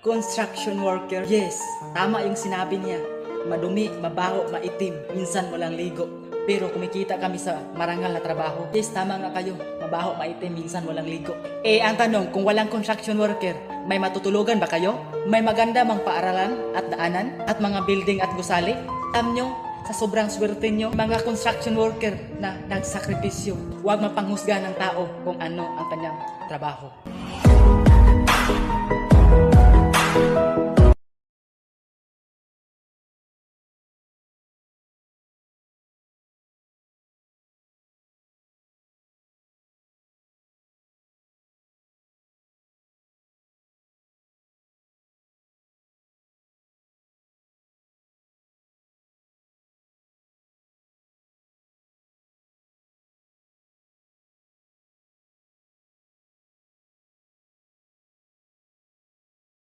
Construction worker. Yes, tama yung sinabi niya. Madumi, mabaho, maitim, minsan walang ligo. Pero kumikita kami sa marangal na trabaho. Yes, tama nga kayo. Mabaho, maitim, minsan walang ligo. Ang tanong, kung walang construction worker, may matutulugan ba kayo? May maganda mang paaralan at daanan at mga building at gusali? Alam nyo, sa sobrang swerte nyo, mga construction worker na nagsakripisyo, huwag mapanghusga ng tao kung ano ang kanyang trabaho.